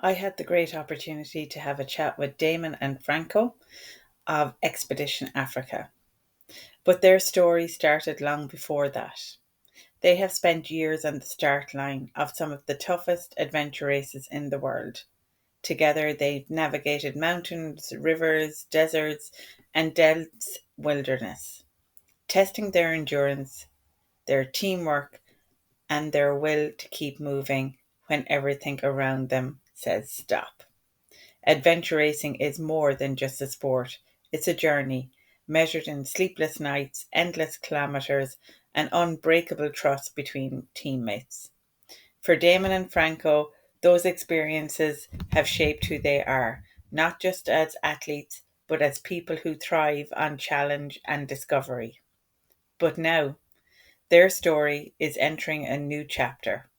I had the great opportunity to have a chat with Damon and Franco of Expedition Africa. But their story started long before that. They have spent years on the start line of some of the toughest adventure races in the world. Together, they've navigated mountains, rivers, deserts, and dense wilderness, testing their endurance, their teamwork, and their will to keep moving when everything around them says stop. Adventure racing is more than just a sport, it's a journey measured in sleepless nights, endless kilometres, and unbreakable trust between teammates. For Damon and Franco, those experiences have shaped who they are, not just as athletes, but as people who thrive on challenge and discovery. But now, their story is entering a new chapter.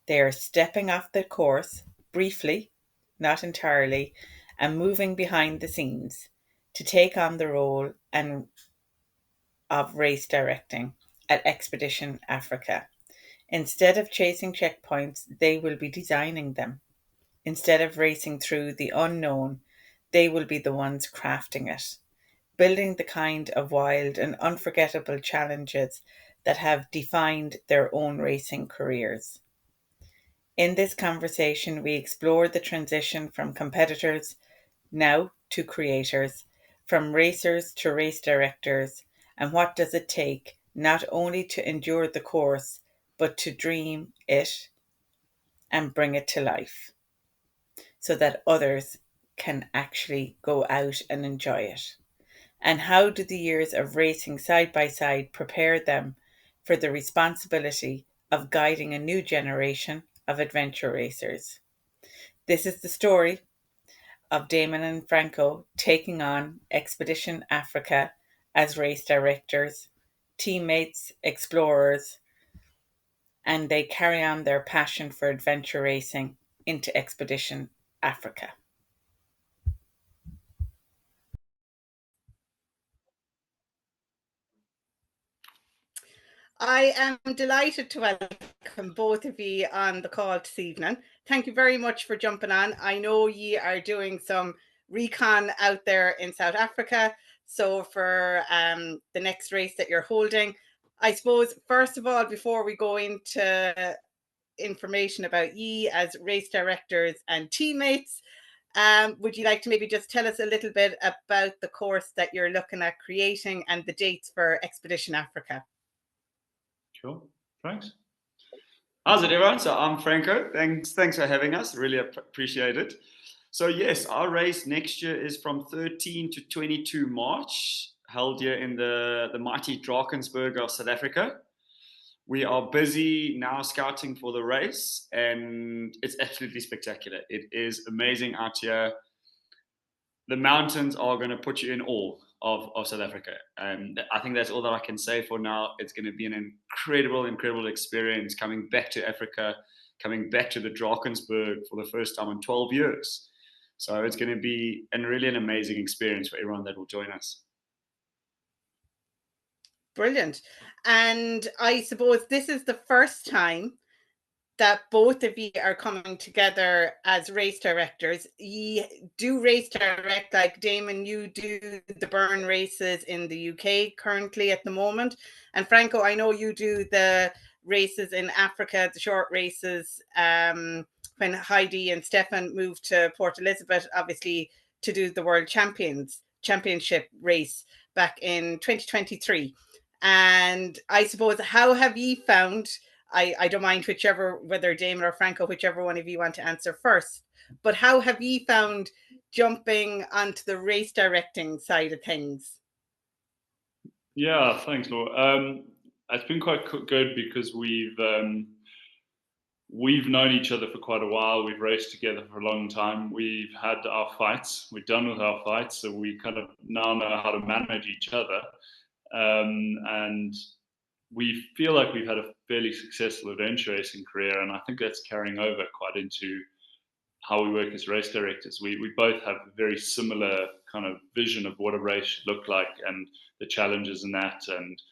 They are stepping off the course, briefly, not entirely, and moving behind the scenes to take on the role of race directing at Expedition Africa. Instead of chasing checkpoints, they will be designing them. Instead of racing through the unknown, they will be the ones crafting it, building the kind of wild and unforgettable challenges that have defined their own racing careers. In this conversation, we explore the transition from competitors now to creators, from racers to race directors, and what does it take not only to endure the course, but to dream it and bring it to life so that others can actually go out and enjoy it. And how do the years of racing side by side prepare them for the responsibility of guiding a new generation of adventure racers? This is the story of Damon and Franco taking on Expedition Africa as race directors, teammates, explorers, and they carry on their passion for adventure racing into Expedition Africa. I am delighted to welcome both of you on the call this evening. Thank you very much for jumping on. I know you are doing some recon out there in South Africa. So for the next race that you're holding, I suppose, first of all, before we go into information about ye as race directors and teammates, would you like to maybe just tell us a little bit about the course that you're looking at creating and the dates for Expedition Africa? Sure. Thanks. How's it, everyone? So I'm Franco. Thanks for having us. Really appreciate it. So yes, our race next year is from 13 to 22 March, held here in the mighty Drakensberg of South Africa. We are busy now scouting for the race, and it's absolutely spectacular. It is amazing out here. The mountains are going to put you in awe of South Africa. And I think that's all that I can say for now. It's going to be an incredible experience coming back to Africa, coming back to the Drakensberg for the first time in 12 years. So it's going to be really an amazing experience for everyone that will join us. Brilliant. And I suppose this is the first time that both of you are coming together as race directors. You do race direct, like Damon, you do the Burn races in the UK currently at the moment. And Franco, I know you do the races in Africa, the short races, when Heidi and Stefan moved to Port Elizabeth, obviously, to do the World Championship race back in 2023. And I suppose, how have you found, I don't mind whether Damon or Franco, whichever one of you want to answer first, but how have you found jumping onto the race directing side of things? Yeah, thanks, Laura. It's been quite good because we've known each other for quite a while. We've raced together for a long time. We've had our fights. We're done with our fights, so we kind of now know how to manage each other. And we feel like we've had a fairly successful adventure racing career, and I think that's carrying over quite into how we work as race directors. We both have a very similar kind of vision of what a race should look like and the challenges in that, and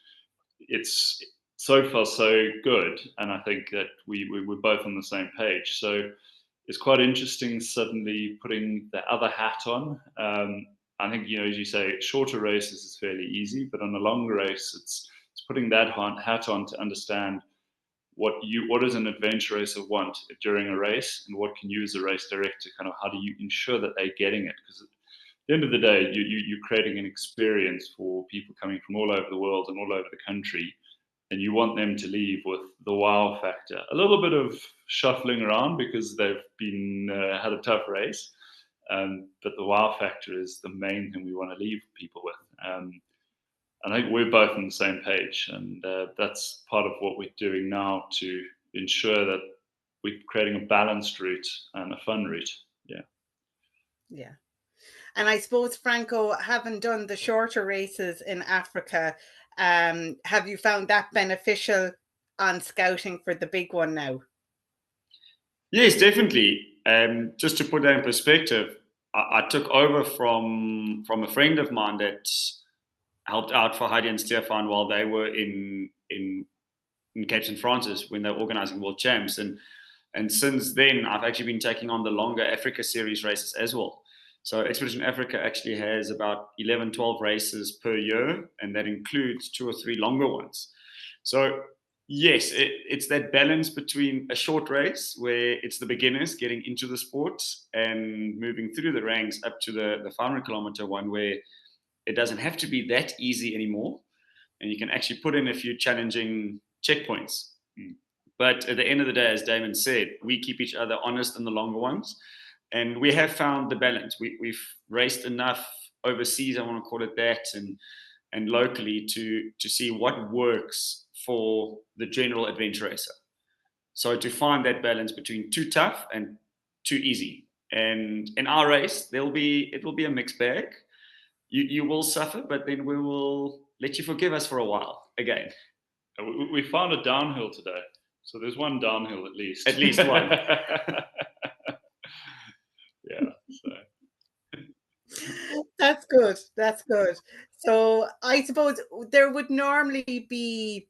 it's so far so good. And I think that we're both on the same page. So it's quite interesting suddenly putting the other hat on. I think, as you say, shorter races is fairly easy, but on a longer race, it's putting that hat on to understand what does an adventure racer want during a race, and what can you as a race director how do you ensure that they're getting it? Because at the end of the day, you're creating an experience for people coming from all over the world and all over the country, and you want them to leave with the wow factor. A little bit of shuffling around because they've been had a tough race, but the wow factor is the main thing we want to leave people with. I think we're both on the same page, and that's part of what we're doing now to ensure that we're creating a balanced route and a fun route. Yeah. And I suppose, Franco, having done the shorter races in Africa, have you found that beneficial on scouting for the big one now? Yes, definitely. Just to put that in perspective, I took over from a friend of mine that helped out for Heidi and Stefan while they were in Cape St. Francis when they were organizing World Champs. And since then, I've actually been taking on the longer Africa Series races as well. So Expedition Africa actually has about 11, 12 races per year, and that includes 2 or 3 longer ones. So yes, it's that balance between a short race where it's the beginners getting into the sport and moving through the ranks up to the 500-kilometer one, where it doesn't have to be that easy anymore, and you can actually put in a few challenging checkpoints. But at the end of the day, as Damon said, we keep each other honest in the longer ones, and we have found the balance. We've raced enough overseas, I want to call it that, and locally to see what works for the general adventure racer. So to find that balance between too tough and too easy. And in our race, it will be a mixed bag. You will suffer, but then we will let you forgive us for a while again. We found a downhill today, so there's one downhill at least. At least one. Yeah. So. That's good. That's good. So I suppose there would normally be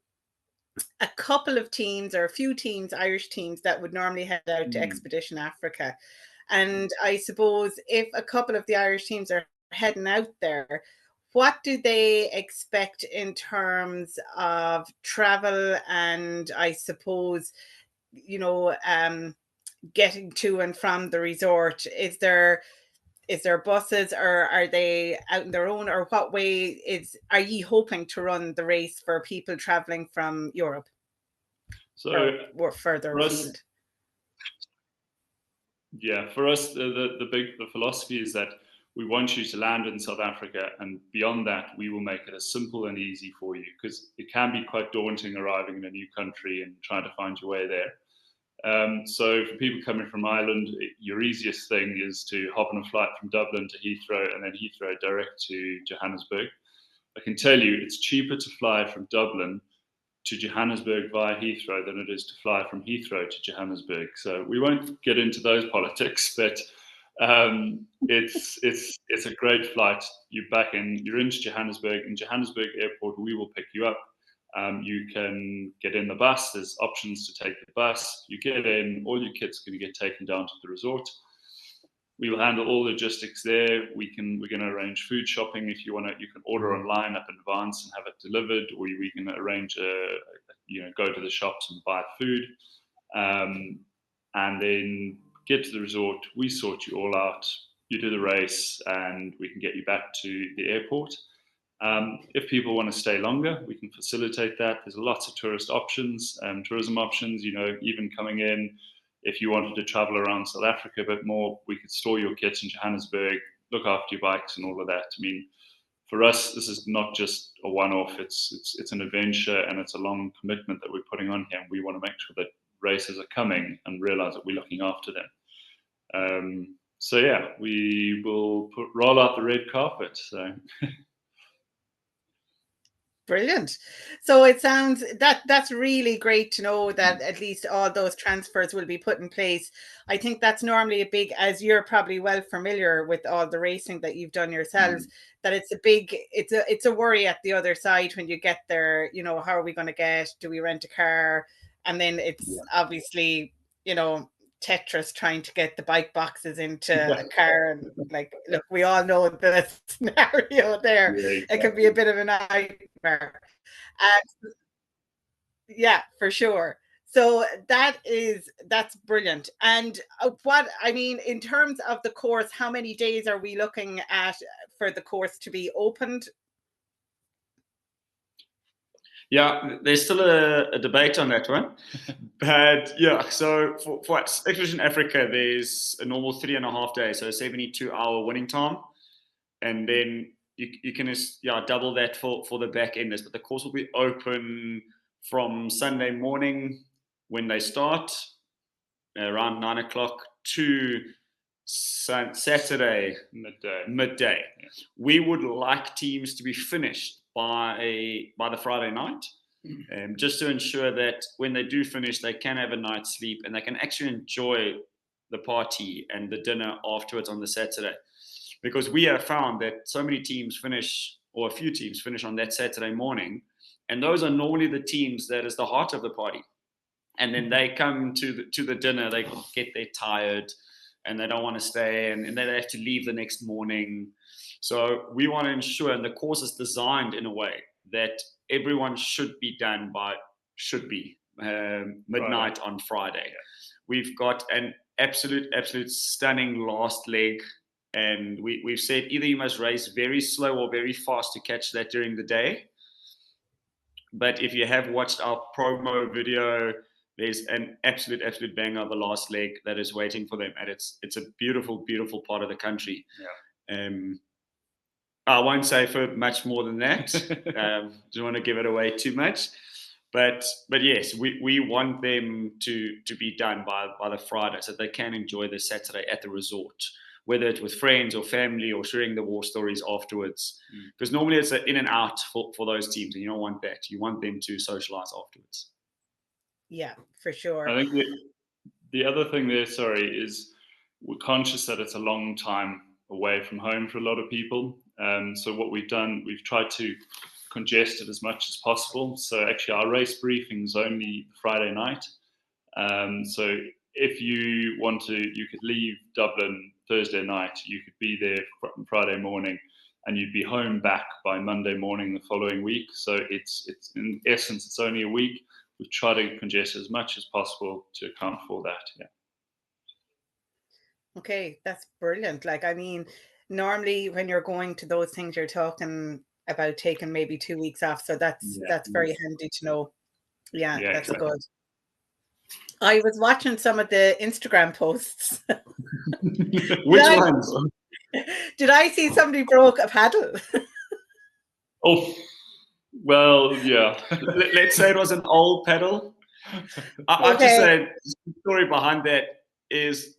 a couple of teams or a few teams, Irish teams, that would normally head out to Expedition Africa. And I suppose if a couple of the Irish teams are heading out there, what do they expect in terms of travel and, I suppose, getting to and from the resort? Is there buses, or are they out on their own, or what way are you hoping to run the race for people traveling from Europe? So or further afield? Yeah, for us, the philosophy is that we want you to land in South Africa, and beyond that, we will make it as simple and easy for you, because it can be quite daunting arriving in a new country and trying to find your way there. So for people coming from Ireland, your easiest thing is to hop on a flight from Dublin to Heathrow, and then Heathrow direct to Johannesburg. I can tell you it's cheaper to fly from Dublin to Johannesburg via Heathrow than it is to fly from Heathrow to Johannesburg. So we won't get into those politics, but it's a great flight. You're into Johannesburg. In Johannesburg Airport, we will pick you up. You can get in the bus. There's options to take the bus. You get in, all your kit's going to get taken down to the resort. We will handle all logistics there. We're going to arrange food shopping if you want to. You can order online up in advance and have it delivered, or we can arrange go to the shops and buy food, and then get to the resort. We sort you all out. You do the race, and we can get you back to the airport. If people want to stay longer, we can facilitate that. There's lots of tourism options. Even coming in. If you wanted to travel around South Africa a bit more, we could store your kits in Johannesburg, look after your bikes and all of that. I mean, for us, this is not just a one-off. It's an adventure, and it's a long commitment that we're putting on here. And we want to make sure that racers are coming and realize that we're looking after them. So yeah, we will roll out the red carpet. So. Brilliant. So it sounds that's really great to know that at least all those transfers will be put in place. I think that's normally a big, as you're probably well familiar with all the racing that you've done yourselves, that it's a worry at the other side when you get there. How are we going to get? Do we rent a car? And then it's obviously, Tetris trying to get the bike boxes into a car, and like, look, we all know the scenario there. Yeah, exactly. It can be a bit of a nightmare. Yeah, for sure. So that's brilliant. And what I mean, in terms of the course, how many days are we looking at for the course to be opened? Yeah, there's still a debate on that one. But yeah, so for Expedition Africa, there's a normal 3.5 days, so 72-hour winning time. And then you can just double that for the back enders. But the course will be open from Sunday morning when they start, around 9 o'clock, to Saturday midday. Yeah. We would like teams to be finished by the Friday night, just to ensure that when they do finish, they can have a night's sleep and they can actually enjoy the party and the dinner afterwards on the Saturday. Because we have found that so many teams finish, or a few teams finish on that Saturday morning, and those are normally the teams that is the heart of the party. And then they come to the dinner, they get there tired, and they don't want to stay, and then they have to leave the next morning. So we want to ensure, and the course is designed in a way that everyone should be done by midnight on Friday. Yeah. We've got an absolute stunning last leg, and we've said either you must race very slow or very fast to catch that during the day. But if you have watched our promo video, there's an absolute banger of the last leg that is waiting for them, and it's a beautiful part of the country. Yeah. I won't say for much more than that. Don't want to give it away too much, but yes, we want them to be done by the Friday, so they can enjoy the Saturday at the resort, whether it's with friends or family or sharing the war stories afterwards. Because normally it's an in and out for those teams, and you don't want that. You want them to socialize afterwards. Yeah, for sure. I think the other thing there, is we're conscious that it's a long time away from home for a lot of people. So what we've done, we've tried to congest it as much as possible. So actually our race briefing is only Friday night. So if you want to, you could leave Dublin Thursday night, you could be there Friday morning, and you'd be home back by Monday morning the following week. So it's in essence, it's only a week. We try to congest as much as possible to account for that. Yeah. Okay, that's brilliant. Like, I mean, normally when you're going to those things, you're talking about taking maybe 2 weeks off. So that's very handy to know. Yeah, that's exactly. good. I was watching some of the Instagram posts. Which ones? Did I see somebody broke a paddle? Oh, well, yeah. Let's say it was an old paddle. I just say the story behind that is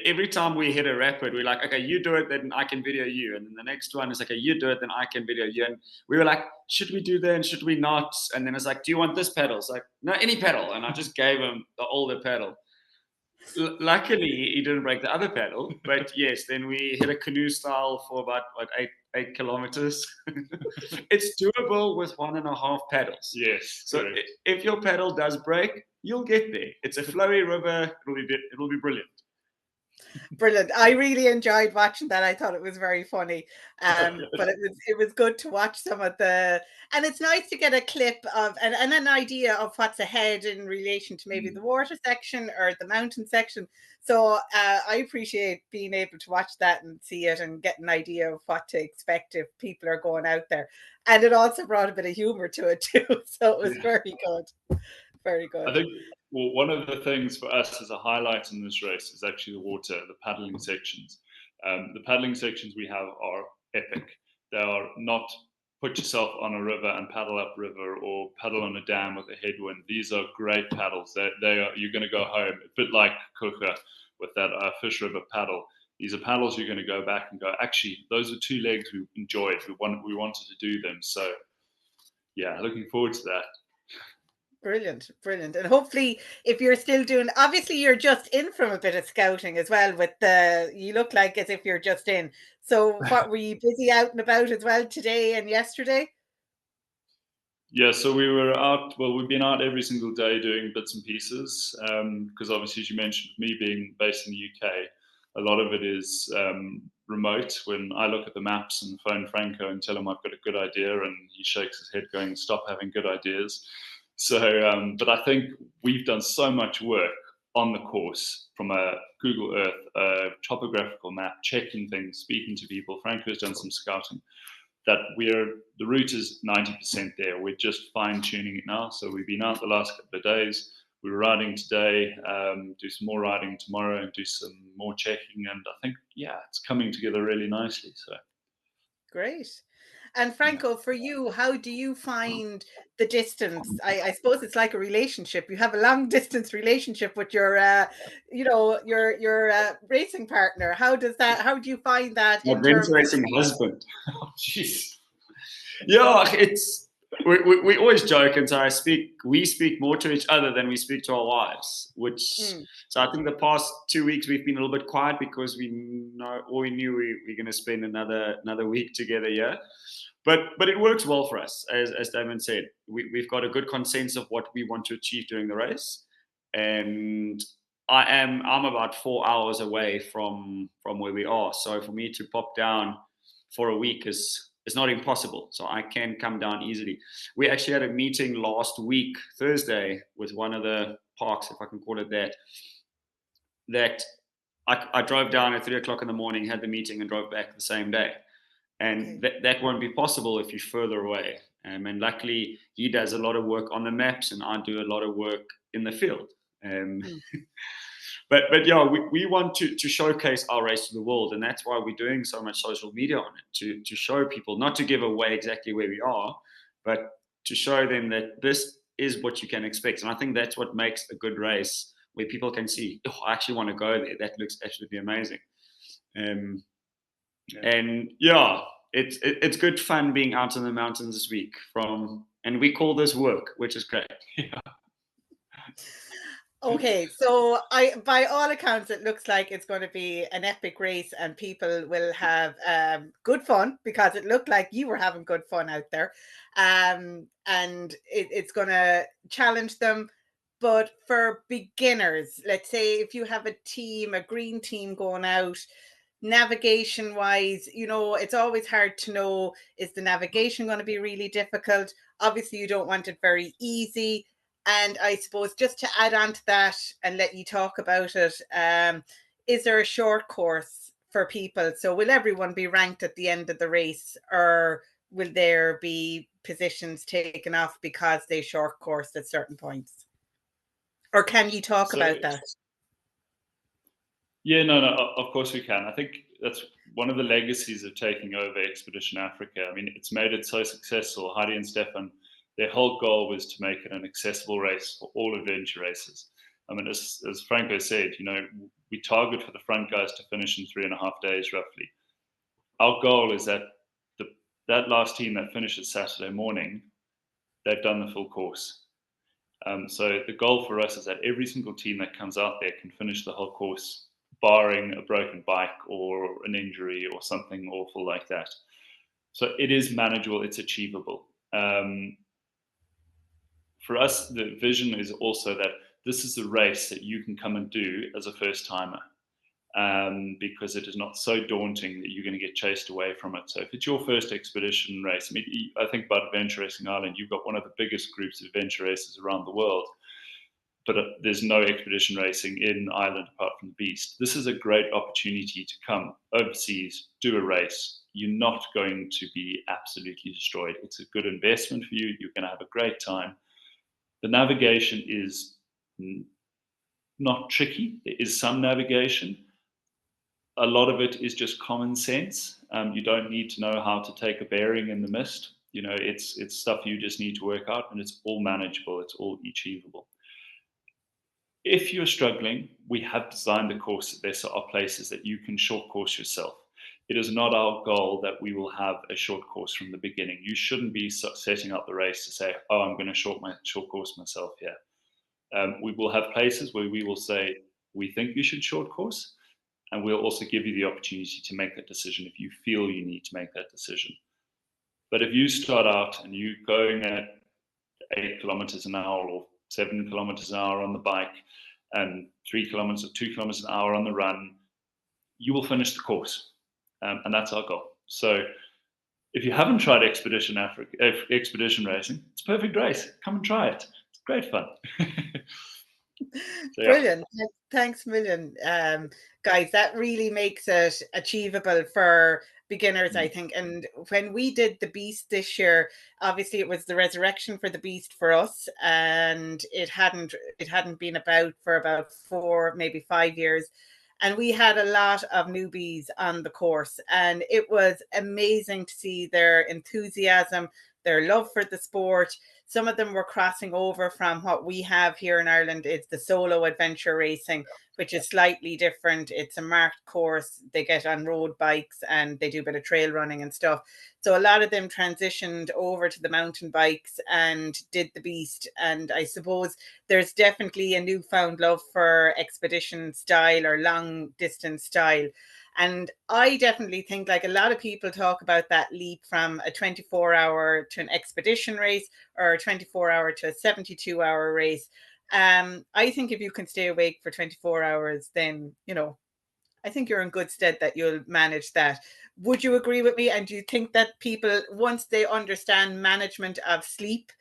every time we hit a rapid, we're like, okay, you do it, then I can video you. And then the next one is like, okay, you do it, then I can video you. And we were like, should we do that and should we not? And then it's like, do you want this paddle? It's like, no, any paddle. And I just gave him the older paddle. Luckily, he didn't break the other paddle. But yes, then we hit a canoe style for about 8 kilometers. It's doable with 1.5 paddles. Yes. So if your paddle does break, you'll get there. It's a flowy river. It'll be brilliant. Brilliant. I really enjoyed watching that. I thought it was very funny. But it was good to watch some of and it's nice to get a clip of and an idea of what's ahead in relation to maybe the water section or the mountain section. So I appreciate being able to watch that and see it and get an idea of what to expect if people are going out there. And it also brought a bit of humor to it too. So it was very good. Very good. I think one of the things for us as a highlight in this race is actually the water, the paddling sections. The paddling sections we have are epic. They are not put yourself on a river and paddle up river or paddle on a dam with a headwind. These are great paddles. You're going to go home, a bit like Kuka with that Fish River paddle. These are paddles you're going to go back and go, actually, those are 2 legs we enjoyed. We wanted to do them. So, yeah, looking forward to that. Brilliant. And hopefully if you're still doing, obviously you're just in from a bit of scouting as well you look like as if you're just in. So what, were you busy out and about as well today and yesterday? Yeah, so we were out, well, we've been out every single day doing bits and pieces, because obviously, as you mentioned, me being based in the UK, a lot of it is remote. When I look at the maps and phone Franco and tell him I've got a good idea, and he shakes his head going, stop having good ideas. So, but I think we've done so much work on the course from a Google Earth, a topographical map, checking things, speaking to people. Franco's done some scouting, that the route is 90% there. We're just fine tuning it now. So we've been out the last couple of days. We were riding today, do some more riding tomorrow, and do some more checking. And I think, yeah, it's coming together really nicely. So Great. And Franco, for you, how do you find the distance? I suppose it's like a relationship. You have a long distance relationship with your, your racing partner. How do you find that in terms of? Racing husband. Oh, jeez. Yeah, it's we always joke and say we speak more to each other than we speak to our wives. So I think the past 2 weeks we've been a little bit quiet because we knew we're going to spend another week together here. But it works well for us, as Damon said. We've got a good consensus of what we want to achieve during the race, and I'm about 4 hours away from where we are. So for me to pop down for a week is not impossible. So I can come down easily. We actually had a meeting last week, Thursday, with one of the parks, if I can call it that I drove down at 3:00 in the morning, had the meeting, and drove back the same day. And that won't be possible if you're further away. And luckily, he does a lot of work on the maps, and I do a lot of work in the field. But yeah, we want to showcase our race to the world, and that's why we're doing so much social media on it, to show people, not to give away exactly where we are, but to show them that this is what you can expect. And I think that's what makes a good race, where people can see, oh, I actually want to go there. That looks absolutely amazing. And yeah, it's good fun being out in the mountains this week. And we call this work, which is great. Yeah. Okay, so by all accounts, it looks like it's going to be an epic race, and people will have good fun, because it looked like you were having good fun out there, and it's going to challenge them. But for beginners, let's say if you have a green team going out, navigation wise, it's always hard to know, is the navigation going to be really difficult? Obviously, you don't want it very easy. And I suppose, just to add on to that and let you talk about it, is there a short course for people? So will everyone be ranked at the end of the race, or will there be positions taken off because they short coursed at certain points? Or can you talk about that? Yeah, no, of course we can. I think that's one of the legacies of taking over Expedition Africa. I mean, it's made it so successful. Heidi and Stefan, their whole goal was to make it an accessible race for all adventure racers. I mean, as Franco said, we target for the front guys to finish in 3.5 days roughly. Our goal is that that last team that finishes Saturday morning, they've done the full course. So the goal for us is that every single team that comes out there can finish the whole course, barring a broken bike or an injury or something awful like that. So it is manageable, it's achievable. For us, the vision is also that this is a race that you can come and do as a first timer, because it is not so daunting that you're going to get chased away from it. So if it's your first expedition race, I mean, I think about Adventure Racing Ireland, you've got one of the biggest groups of adventure racers around the world, but there's no expedition racing in Ireland apart from the Beast. This is a great opportunity to come overseas, do a race. You're not going to be absolutely destroyed. It's a good investment for you. You're going to have a great time. The navigation is not tricky. There is some navigation. A lot of it is just common sense. You don't need to know how to take a bearing in the mist. It's stuff you just need to work out, and it's all manageable. It's all achievable. If you're struggling, we have designed the course that there are places that you can short course yourself. It is not our goal that we will have a short course from the beginning. You shouldn't be setting up the race to say, oh, I'm going to short course myself here. We will have places where we will say, we think you should short course, and we'll also give you the opportunity to make that decision if you feel you need to make that decision. But if you start out and you're going at 8 kilometers an hour or 7 kilometers an hour on the bike and 3 kilometers or 2 kilometers an hour on the run, you will finish the course. And that's our goal. So if you haven't tried Expedition racing, it's a perfect race. Come and try it. It's great fun. So, brilliant. Yeah. Thanks a million, guys. That really makes it achievable for beginners, I think. And when we did the Beast this year, obviously it was the resurrection for the Beast for us, and it hadn't been about for about 4, maybe 5 years. And we had a lot of newbies on the course, and it was amazing to see their enthusiasm, their love for the sport. Some of them were crossing over from what we have here in Ireland. It's the solo adventure racing, which is slightly different. It's a marked course. They get on road bikes and they do a bit of trail running and stuff. So a lot of them transitioned over to the mountain bikes and did the Beast. And I suppose there's definitely a newfound love for expedition style or long distance style. And I definitely think, like, a lot of people talk about that leap from a 24-hour to an expedition race, or a 24-hour to a 72-hour race. I think if you can stay awake for 24 hours, then, you know, I think you're in good stead that you'll manage that. Would you agree with me? And do you think that people, once they understand management of sleep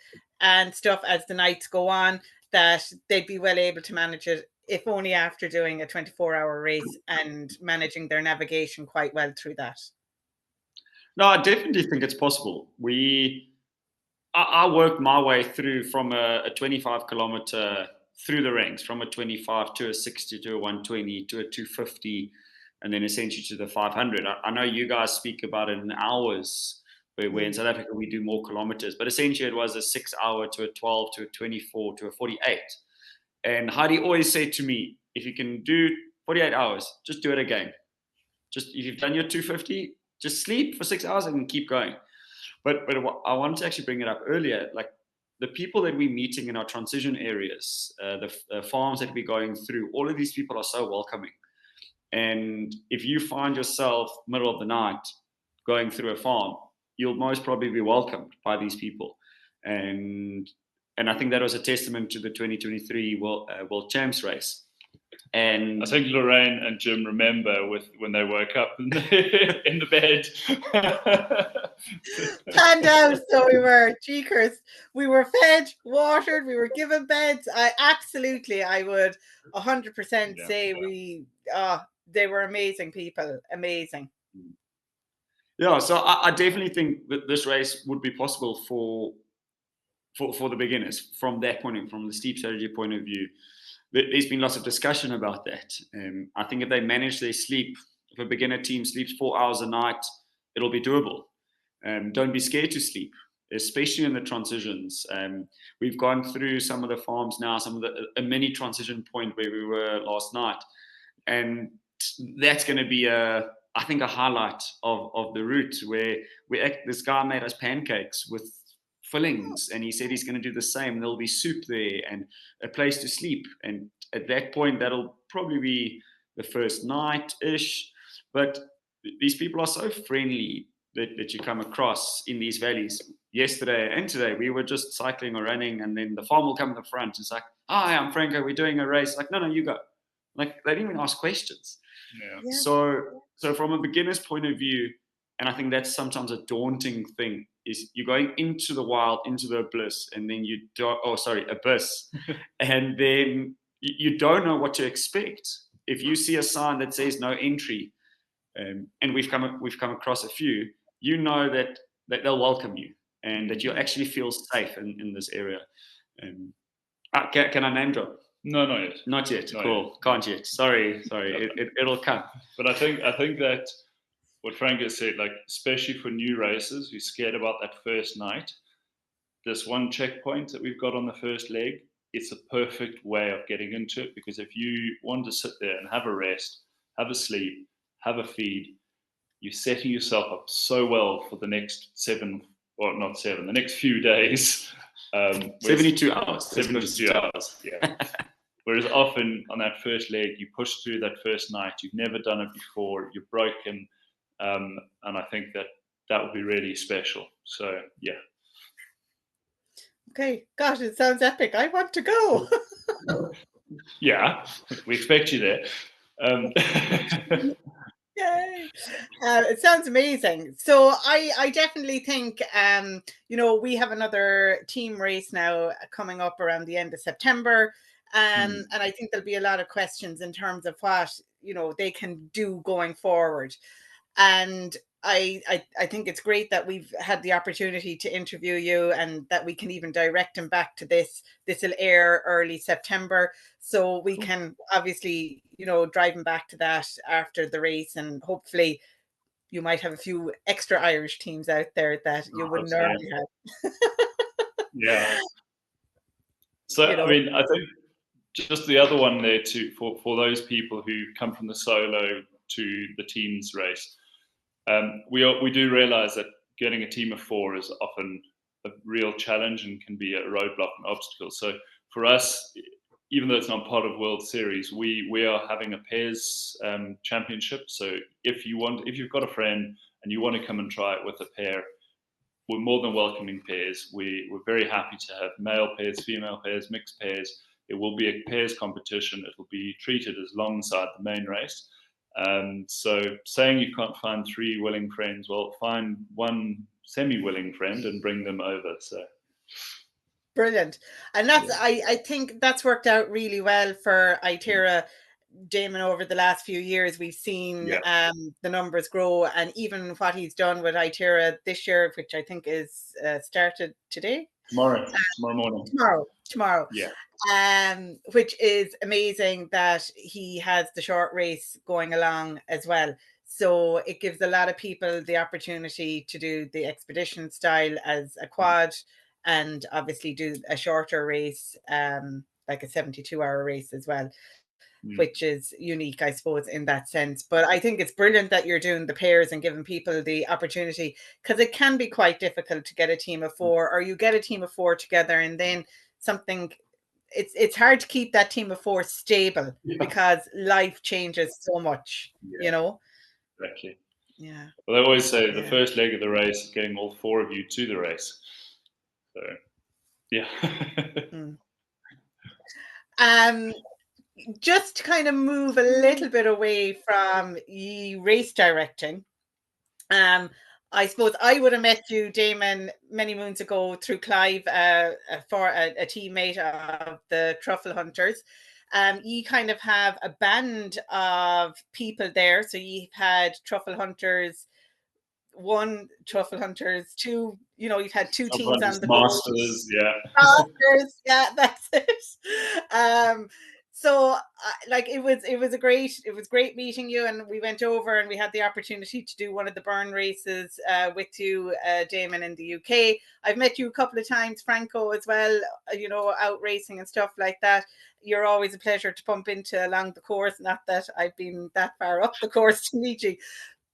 and stuff as the nights go on, that they'd be well able to manage it, if only after doing a 24-hour race and managing their navigation quite well through that? No, I definitely think it's possible. I worked my way through from a 25 kilometer through the ranks, from a 25 to a 60 to a 120 to a 250, and then essentially to the 500. I know you guys speak about it in hours, where in South Africa we do more kilometers, but essentially it was a 6 hour to a 12 to a 24 to a 48. And Heidi always said to me, if you can do 48 hours, just do it again. Just if you've done your 250, just sleep for 6 hours and keep going. But I wanted to actually bring it up earlier, like the people that we're meeting in our transition areas, the farms that we're going through, all of these people are so welcoming. And if you find yourself middle of the night going through a farm, you'll most probably be welcomed by these people. And I think that was a testament to the 2023 World Champs race. And I think Lorraine and Jim remember when they woke up in the bed. Panned out, so we were cheekers. We were fed, watered, we were given beds. I would 100% say they were amazing people. Amazing. Yeah, so I definitely think that this race would be possible for the beginners from that point of view, from the steep strategy point of view. There's been lots of discussion about that. I think if they manage their sleep, if a beginner team sleeps 4 hours a night, it'll be doable. Don't be scared to sleep, especially in the transitions. We've gone through some of the farms now, a mini transition point where we were last night. And that's going to be I think a highlight of the route, where this guy made us pancakes with fillings, and he said he's going to do the same. There'll be soup there and a place to sleep, and at that point that'll probably be the first night-ish. But these people are so friendly that you come across in these valleys. Yesterday and today we were just cycling or running, and then the farm will come in the front. It's like, hi, I'm Franco, we're doing a race. Like, no, you go. Like, they didn't even ask questions. Yeah. So from a beginner's point of view, and I think that's sometimes a daunting thing, is you're going into the wild, into the abyss, and then abyss, and then you don't know what to expect. If you see a sign that says no entry, and we've come across a few, you know that they'll welcome you and that you'll actually feel safe in this area. Can I name drop? No, not yet. Not yet. Cool. Can't yet. Sorry. It'll come. But I think that what Frank has said, like, especially for new racers who're scared about that first night, this one checkpoint that we've got on the first leg, it's a perfect way of getting into it, because if you want to sit there and have a rest, have a sleep, have a feed, you're setting yourself up so well for the next the next few days. 72 hours. 72 hours, yeah. Whereas often on that first leg, you push through that first night, you've never done it before, you're broken, and I think that would be really special. So, yeah. Okay, gosh, it sounds epic. I want to go. Yeah, we expect you there. Yay! It sounds amazing. So I definitely think, we have another team race now coming up around the end of September. And I think there'll be a lot of questions in terms of what, they can do going forward. And I think it's great that we've had the opportunity to interview you and that we can even direct them back to this. This will air early September. So we can obviously, drive them back to that after the race, and hopefully you might have a few extra Irish teams out there that you wouldn't normally have. Yeah. So, I mean, I think just the other one there too, for those people who come from the solo to the teams race, we do realize that getting a team of 4 is often a real challenge and can be a roadblock and obstacle. So for us, even though it's not part of World Series, we are having a pairs championship. So if you've got a friend and you want to come and try it with a pair, we're more than welcoming pairs. We're very happy to have male pairs, female pairs, mixed pairs. It will be a pairs competition. It will be treated as alongside the main race. So saying you can't find 3 willing friends, well, find 1 semi-willing friend and bring them over. So brilliant. And that's, I think that's worked out really well for Itera, Damon. Over the last few years, we've seen the numbers grow, and even what he's done with Itera this year, which I think is started today. Tomorrow morning. Tomorrow. Yeah. Which is amazing that he has the short race going along as well. So it gives a lot of people the opportunity to do the expedition style as a quad, and obviously do a shorter race, like a 72-hour race as well, which is unique, I suppose, in that sense. But I think it's brilliant that you're doing the pairs and giving people the opportunity, because it can be quite difficult to get a team of 4, or you get a team of 4 together and then it's hard to keep that team of 4 stable because life changes so much, Exactly. Yeah. Well, I always say the first leg of the race is getting all 4 of you to the race. So, yeah. Just to kind of move a little bit away from race directing, I suppose I would have met you, Damon, many moons ago through Clive, for a teammate of the Truffle Hunters. You kind of have a band of people there. So you've had Truffle Hunters 1, Truffle Hunters 2, you've had 2 teams on the Masters, Masters, that's it. So it was great meeting you, and we went over and we had the opportunity to do one of the burn races with you, Damon, in the UK. I've met you a couple of times, Franco, as well, out racing and stuff like that. You're always a pleasure to bump into along the course. Not that I've been that far up the course to meet you,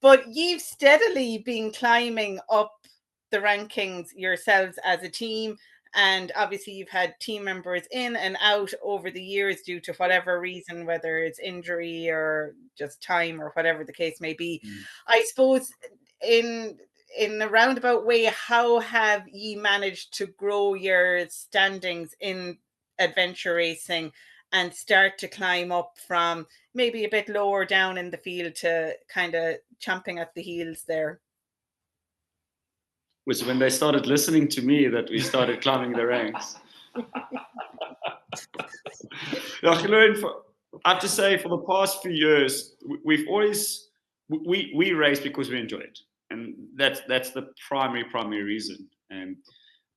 but you've steadily been climbing up the rankings yourselves as a team. And obviously you've had team members in and out over the years due to whatever reason, whether it's injury or just time or whatever the case may be. I suppose in a roundabout way, how have you managed to grow your standings in adventure racing and start to climb up from maybe a bit lower down in the field to kind of champing at the heels there? Was when they started listening to me that we started climbing the ranks. I have to say, for the past few years, we've always we race because we enjoy it, and that's the primary reason. And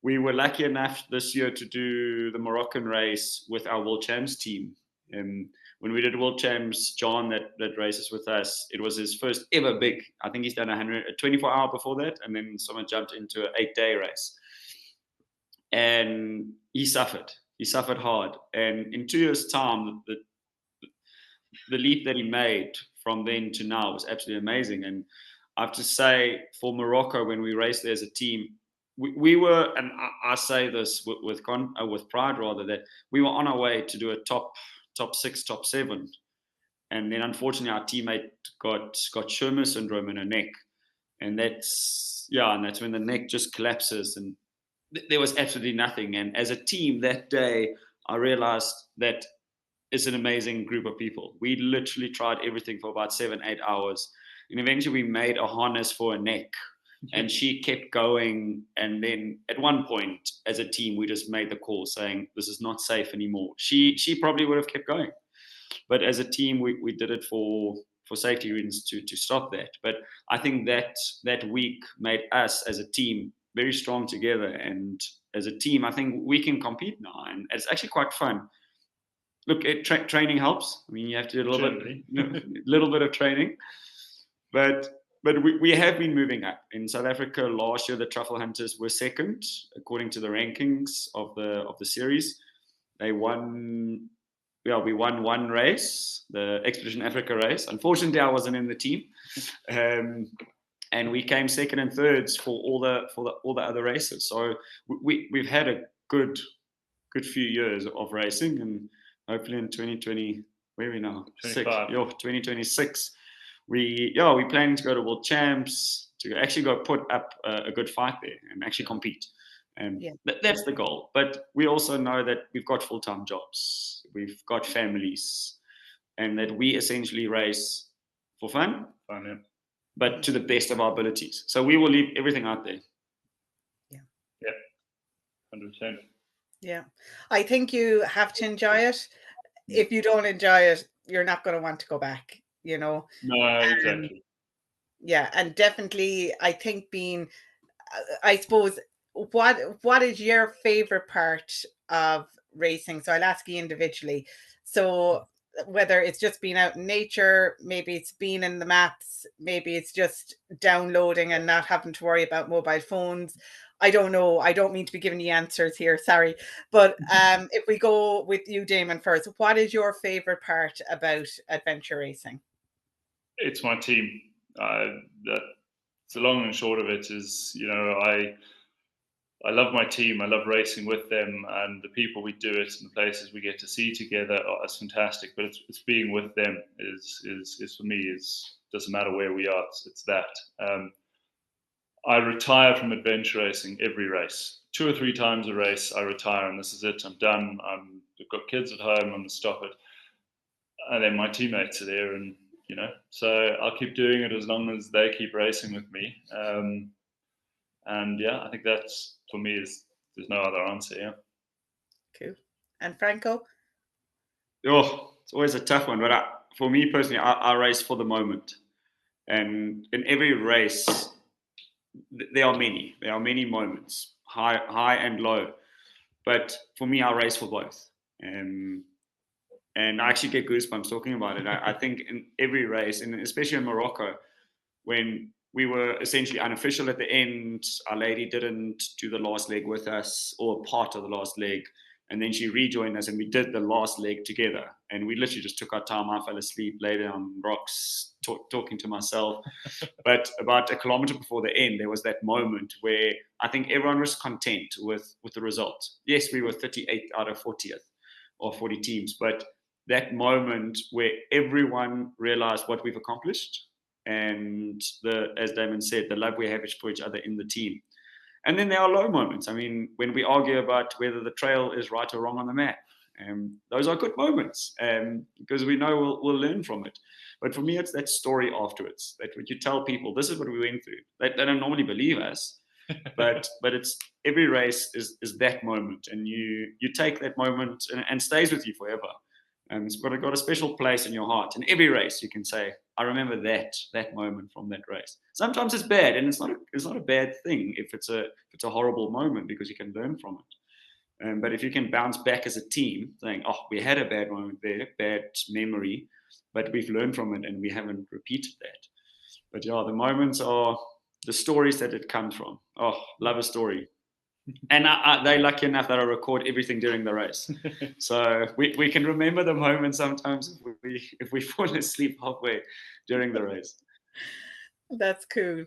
we were lucky enough this year to do the Moroccan race with our World Champs team. And when we did World Champs, John that races with us, it was his first ever big. I think he's done a 24-hour before that, and then someone jumped into an 8-day race. And he suffered. He suffered hard. And in 2 years' time, the leap that he made from then to now was absolutely amazing. And I have to say, for Morocco, when we raced there as a team, we were, and I say this with pride rather, that we were on our way to do a top 6, top 7. And then unfortunately our teammate got Schirmer syndrome in her neck. And that's when the neck just collapses. And there was absolutely nothing. And as a team that day, I realized that it's an amazing group of people. We literally tried everything for about 7-8 hours. And eventually we made a harness for a neck. And she kept going. And then at one point, as a team, we just made the call saying, this is not safe anymore. She probably would have kept going. But as a team, we did it for safety reasons to stop that. But I think that week made us as a team very strong together. And as a team, I think we can compete now. And it's actually quite fun. Look, training helps. I mean, you have to do a little bit of training. But we have been moving up. In South Africa last year, the Truffle Hunters were second according to the rankings of the series. They won. Yeah, we won one race, the Expedition Africa race. Unfortunately, I wasn't in the team, and we came second and thirds for all the other races. So we've had a good few years of racing, and hopefully in 2020, where are we now? 2026. We planning to go to World Champs to actually go put up a good fight there and actually compete. And that's the goal. But we also know that we've got full-time jobs, we've got families, and that we essentially race for fun, but to the best of our abilities. So we will leave everything out there. Yeah, 100%. Yeah, I think you have to enjoy it. If you don't enjoy it, you're not going to want to go back, you know. No, exactly. Yeah, and definitely, I think I suppose, what is your favorite part of racing? So I'll ask you individually. So whether it's just being out in nature, maybe it's being in the maps, maybe it's just downloading and not having to worry about mobile phones. I don't know. I don't mean to be giving you answers here. Sorry. But if we go with you, Damon, first, what is your favorite part about adventure racing? It's my team. The long and short of it is, you know, I love my team. I love racing with them, and the people we do it and the places we get to see together is fantastic. But it's being with them is for me doesn't matter where we are. It's that. I retire from adventure racing every race. 2 or 3 times a race, I retire, and this is it. I'm done. I've got kids at home. I'm gonna stop it. And then my teammates are there, and you know, so I'll keep doing it as long as they keep racing with me. And yeah, I think that's, for me, there's no other answer. Yeah. Cool. And Franco? Oh, it's always a tough one, but for me personally, I race for the moment, and in every race, there are many moments, high and low. But for me, I race for both, and I actually get goosebumps talking about it. I think in every race, and especially in Morocco, when we were essentially unofficial at the end, our lady didn't do the last leg with us, or part of the last leg, and then she rejoined us and we did the last leg together, and we literally just took our time. I fell asleep, lay down on rocks, talking to myself. But about a kilometer before the end, there was that moment where I think everyone was content with the result. Yes, we were 38th out of 40th or 40 teams, but that moment where everyone realized what we've accomplished, and as Damon said, the love we have for each other in the team. And then there are low moments. I mean, when we argue about whether the trail is right or wrong on the map, those are good moments, because we know we'll learn from it. But for me, it's that story afterwards, that when you tell people, this is what we went through, they don't normally believe us, but it's every race is that moment, and you take that moment and stays with you forever. It's got a special place in your heart. In every race, you can say, I remember that moment from that race. Sometimes it's bad, and it's not a bad thing if it's a horrible moment, because you can learn from it. But if you can bounce back as a team, saying, oh, we had a bad moment there, bad memory, but we've learned from it and we haven't repeated that. But yeah, the moments are the stories that it comes from. Oh, love a story. And they're lucky enough that I record everything during the race. So we can remember the moment sometimes if we fall asleep halfway during the race. That's cool.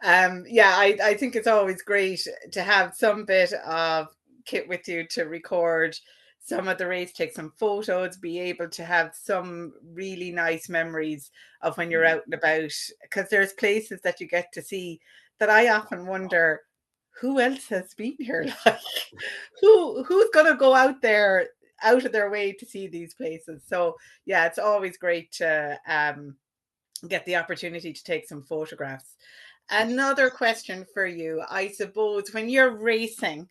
Yeah, I think it's always great to have some bit of kit with you to record some of the race, take some photos, be able to have some really nice memories of when you're out and about, because there's places that you get to see that I often wonder, who else has been here? Like, who's gonna go out of their way to see these places? So yeah, it's always great to get the opportunity to take some photographs. Another question for you, I suppose, when you're racing,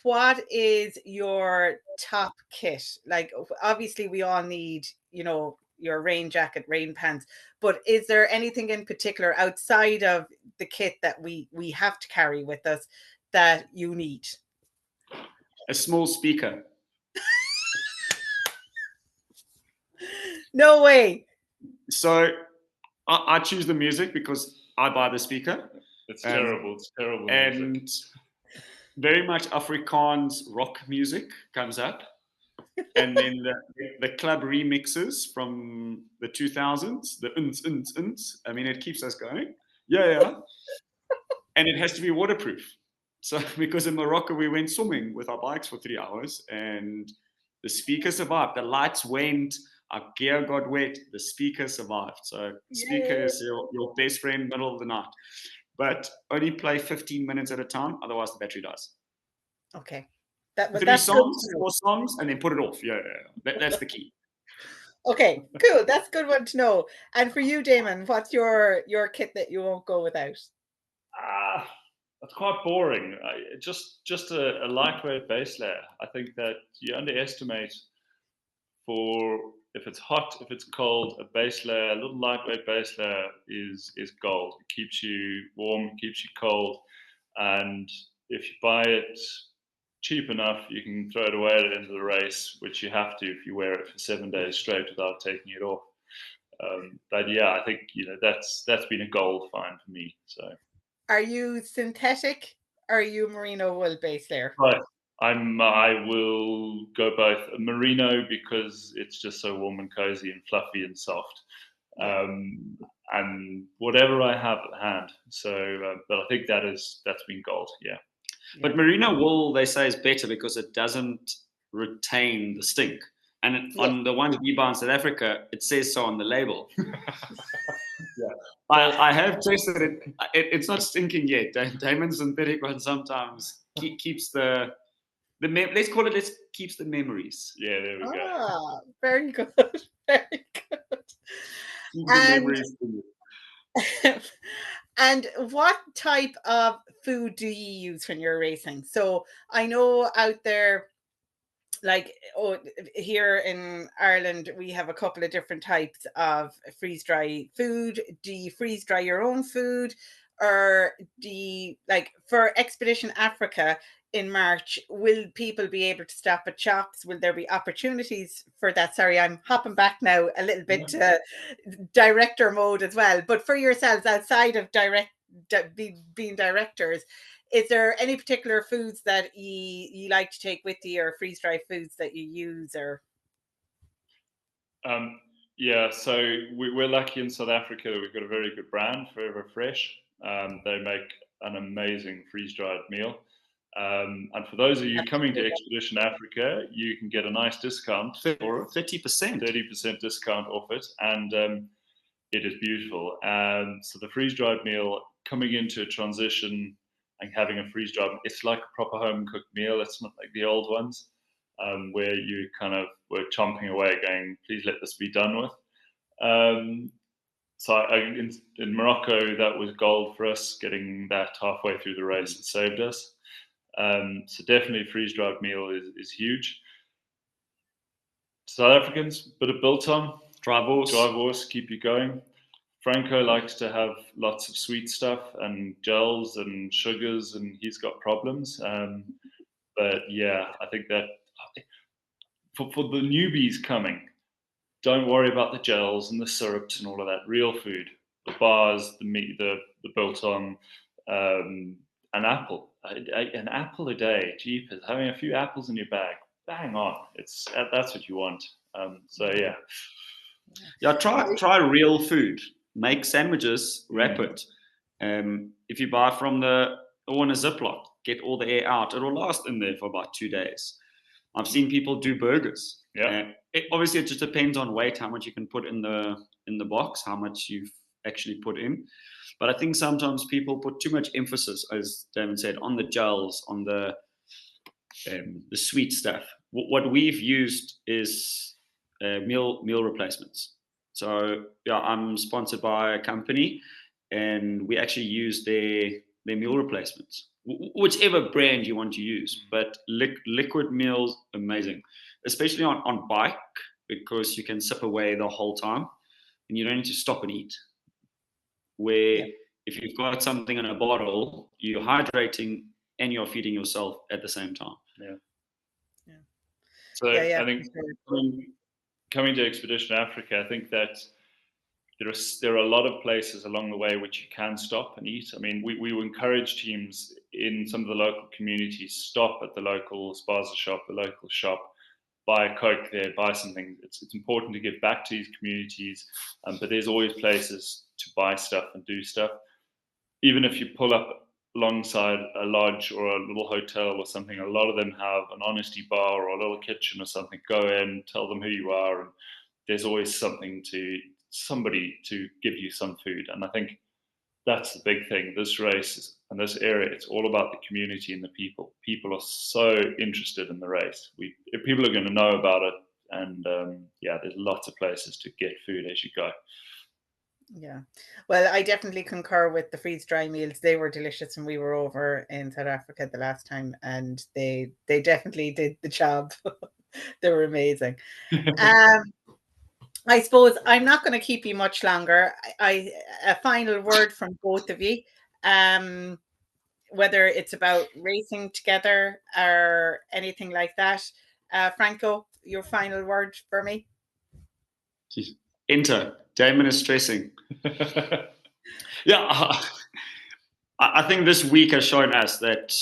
what is your top kit? Like, obviously we all need, your rain jacket, rain pants, but is there anything in particular outside of the kit that we have to carry with us that you need? A small speaker. No way. So I choose the music because I buy the speaker. It's terrible. It's terrible. And music. Very much Afrikaans rock music comes up. And then the club remixes from the 2000s, the uns. I mean, it keeps us going. Yeah. And it has to be waterproof. So because in Morocco, we went swimming with our bikes for 3 hours and the speaker survived. The lights went, our gear got wet, the speaker survived. So speaker is your best friend middle of the night. But only play 15 minutes at a time, otherwise the battery dies. Okay. That's 4 songs, and then put it off. Yeah. That's the key. Okay, cool. That's a good one to know. And for you, Damon, what's your kit that you won't go without? That's quite boring. Just a lightweight base layer. I think that you underestimate if it's hot, if it's cold, a base layer, a little lightweight base layer is gold. It keeps you warm, keeps you cold, and if you buy it cheap enough, you can throw it away at the end of the race, which you have to if you wear it for 7 days straight without taking it off. But yeah, I think that's been a gold find for me. So, are you synthetic? Or are you merino wool base layer? Right. I will go both. Merino because it's just so warm and cozy and fluffy and soft, and whatever I have at hand. So, but I think that's been gold. Yeah. But merino wool, they say, is better because it doesn't retain the stink. And on the ones we buy in South Africa, it says so on the label. I have tested it. It's not stinking yet. Damon's synthetic one sometimes keeps let's call it, keeps the memories. Yeah, there we go. Very good. Very good. Keep the memories. And what type of food do you use when you're racing? So I know out there, like here in Ireland, we have a couple of different types of freeze dry food. Do you freeze dry your own food, or do you, like for Expedition Africa in March, will people be able to stop at shops? Will there be opportunities for that? Sorry, I'm hopping back now a little bit to director mode as well. But for yourselves, outside of being directors, is there any particular foods that you like to take with you, or freeze dry foods that you use? Or yeah, so we're lucky in South Africa that we've got a very good brand, Forever Fresh. They make an amazing freeze dried meal. And for those of you coming to Expedition Africa, you can get a nice discount for it. 30% discount off it, and it is beautiful. So the freeze dried meal, coming into a transition and having a freeze dried, it's like a proper home cooked meal. It's not like the old ones where you kind of were chomping away going, please let this be done with. So in Morocco, that was gold for us, getting that halfway through the race. It saved us. So definitely freeze-dried meal is huge. South Africans, bit of biltong, dry horse, keep you going. Franco likes to have lots of sweet stuff and gels and sugars, and he's got problems. But yeah, I think that for the newbies coming, don't worry about the gels and the syrups and all of that. Real food, the bars, the meat, the biltong, an apple a day. Jeepers, having a few apples in your bag, bang on. That's what you want. So yeah. Try real food. Make sandwiches, wrap it. If you buy from or in a Ziploc, get all the air out. It'll last in there for about 2 days. I've seen people do burgers. Yeah. Obviously, it just depends on weight, how much you can put in the box, how much you've actually put in. But I think sometimes people put too much emphasis, as Damon said, on the gels, on the sweet stuff. What we've used is meal replacements. So yeah, I'm sponsored by a company, and we actually use their meal replacements, whichever brand you want to use. But liquid meals, amazing, especially on bike, because you can sip away the whole time, and you don't need to stop and eat. Where if you've got something in a bottle, you're hydrating and you're feeding yourself at the same time. So I think coming to Expedition Africa, I think that there are a lot of places along the way which you can stop and eat. I mean, we encourage teams in some of the local communities, stop at the local spaza shop, the local shop, buy a Coke there, buy something. It's important to give back to these communities, but there's always places to buy stuff and do stuff. Even if you pull up alongside a lodge or a little hotel or something, a lot of them have an honesty bar or a little kitchen or something. Go in, tell them who you are, and there's always somebody to give you some food. And I think that's the big thing. This race and this area, it's all about the community and the people. People are so interested in the race. If people are going to know about it, and there's lots of places to get food as you go. Yeah, well, I definitely concur with the freeze-dry meals. They were delicious when we were over in South Africa the last time, and they definitely did the job. They were amazing. I suppose I'm not going to keep you much longer. A final word from both of you, whether it's about racing together or anything like that. Franco, your final word for me? Jeez. Enter. Damon is stressing. Yeah, I think this week has shown us that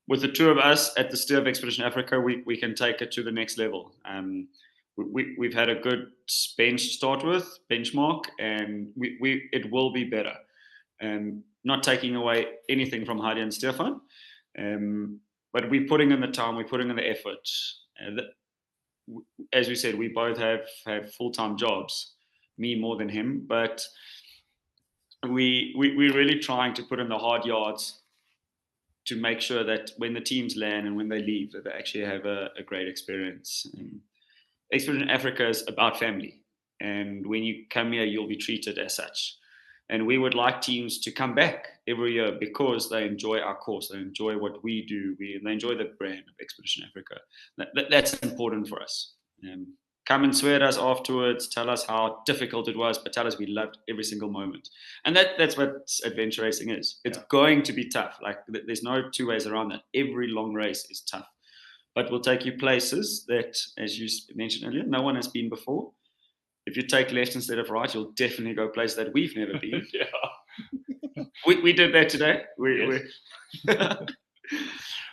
with the two of us at the steer of Expedition Africa, we can take it to the next level. We've had a good bench to start with, benchmark, and it will be better. Not taking away anything from Heidi and Stefan, but we're putting in the time, we're putting in the effort. As we said, we both have full-time jobs, me more than him, but we're really trying to put in the hard yards to make sure that when the teams land and when they leave, that they actually have a great experience. Expedition Africa is about family, and when you come here, you'll be treated as such. And we would like teams to come back every year because they enjoy our course, they enjoy what we do, they enjoy the brand of Expedition Africa. That's important for us. Come and swear at us afterwards, tell us how difficult it was, but tell us we loved every single moment. And that's what adventure racing is. It's going to be tough. Like, there's no two ways around that. Every long race is tough. But we'll take you places that, as you mentioned earlier, no one has been before. If you take left instead of right, you'll definitely go places that we've never been. We did that today.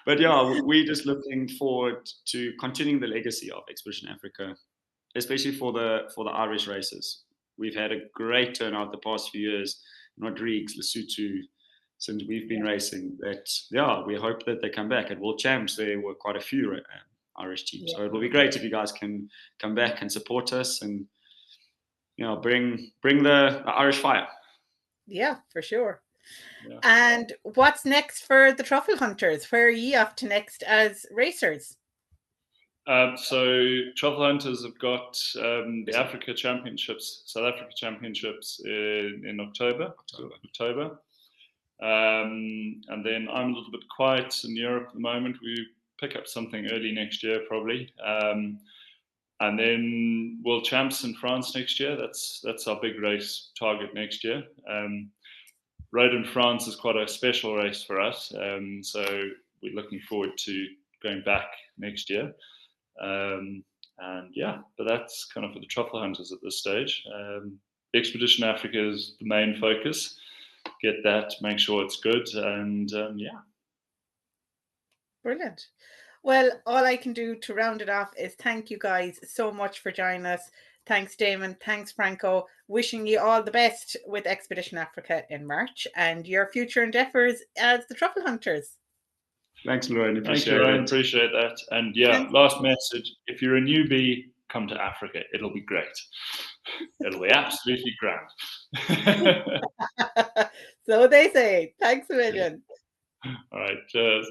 But yeah, we're just looking forward to continuing the legacy of Expedition Africa, especially for the Irish races. We've had a great turnout the past few years. Rodrigues, Lesotho, since we've been racing. We hope that they come back. At World Champs, there were quite a few Irish teams. So it will be great if you guys can come back and support us and bring the Irish fire. Yeah, for sure. Yeah. And what's next for the Truffle Hunters? Where are ye off to next as racers? So Truffle Hunters have got the Africa Championships, South Africa Championships in October. And then I'm a little bit quiet in Europe at the moment. We pick up something early next year, probably. And then World Champs in France next year. That's our big race target next year. Road in France is quite a special race for us. So we're looking forward to going back next year. But that's kind of for the Truffle Hunters at this stage. Expedition Africa is the main focus. Get that, make sure it's good, and Brilliant. Well, all I can do to round it off is thank you guys so much for joining us. Thanks, Damon. Thanks, Franco. Wishing you all the best with Expedition Africa in March and your future endeavours as the Truffle Hunters. Thanks, Lorraine. Appreciate that. And last message, if you're a newbie, come to Africa. It'll be great. It'll be absolutely grand. So they say. Thanks a million. All right, cheers.